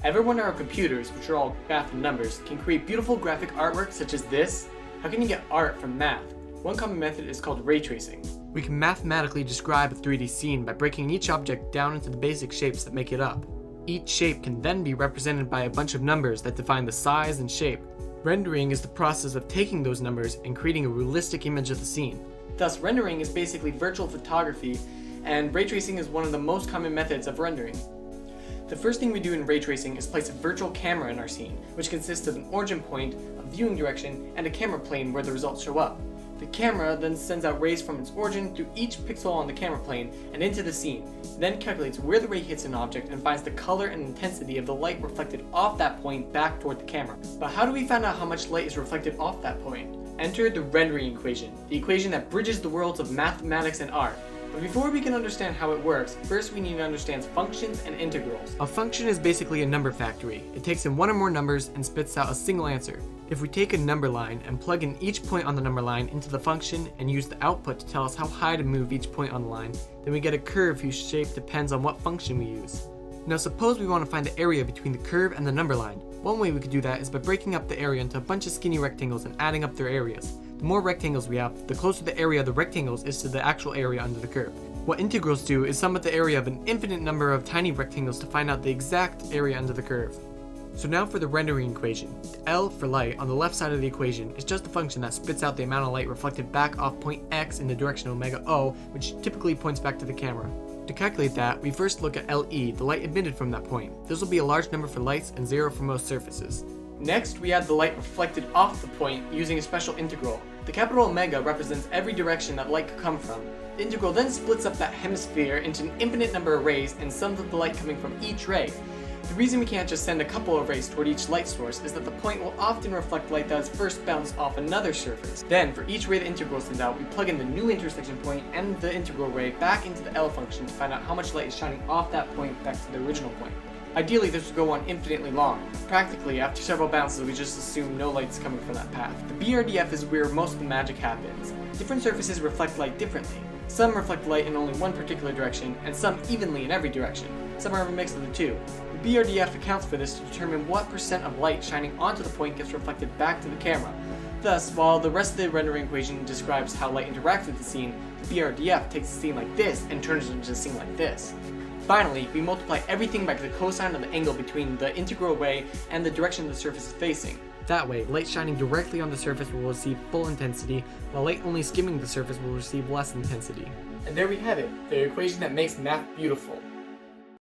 Ever wonder how computers, which are all math and numbers, can create beautiful graphic artwork such as this? How can you get art from math? One common method is called ray tracing. We can mathematically describe a 3D scene by breaking each object down into the basic shapes that make it up. Each shape can then be represented by a bunch of numbers that define the size and shape. Rendering is the process of taking those numbers and creating a realistic image of the scene. Thus, rendering is basically virtual photography, and ray tracing is one of the most common methods of rendering. The first thing we do in ray tracing is place a virtual camera in our scene, which consists of an origin point, a viewing direction, and a camera plane where the results show up. The camera then sends out rays from its origin through each pixel on the camera plane and into the scene, then calculates where the ray hits an object and finds the color and intensity of the light reflected off that point back toward the camera. But how do we find out how much light is reflected off that point? Enter the rendering equation, the equation that bridges the worlds of mathematics and art. But before we can understand how it works, first we need to understand functions and integrals. A function is basically a number factory. It takes in one or more numbers and spits out a single answer. If we take a number line and plug in each point on the number line into the function and use the output to tell us how high to move each point on the line, then we get a curve whose shape depends on what function we use. Now suppose we want to find the area between the curve and the number line. One way we could do that is by breaking up the area into a bunch of skinny rectangles and adding up their areas. The more rectangles we have, the closer the area of the rectangles is to the actual area under the curve. What integrals do is sum up the area of an infinite number of tiny rectangles to find out the exact area under the curve. So now for the rendering equation. L for light on the left side of the equation is just a function that spits out the amount of light reflected back off point X in the direction omega O, which typically points back to the camera. To calculate that, we first look at LE, the light emitted from that point. This will be a large number for lights and 0 for most surfaces. Next, we add the light reflected off the point using a special integral. The capital omega represents every direction that light could come from. The integral then splits up that hemisphere into an infinite number of rays and sums up the light coming from each ray. The reason we can't just send a couple of rays toward each light source is that the point will often reflect light that has first bounced off another surface. Then, for each ray the integral sends out, we plug in the new intersection point and the integral ray back into the L function to find out how much light is shining off that point back to the original point. Ideally, this would go on infinitely long. Practically, after several bounces, we just assume no light is coming from that path. The BRDF is where most of the magic happens. Different surfaces reflect light differently. Some reflect light in only one particular direction, and some evenly in every direction. Some are a mix of the two. The BRDF accounts for this to determine what % of light shining onto the point gets reflected back to the camera. Thus, while the rest of the rendering equation describes how light interacts with the scene, the BRDF takes a scene like this and turns it into a scene like this. Finally, we multiply everything by the cosine of the angle between the integral ray and the direction the surface is facing. That way, light shining directly on the surface will receive full intensity, while light only skimming the surface will receive less intensity. And there we have it, the equation that makes math beautiful.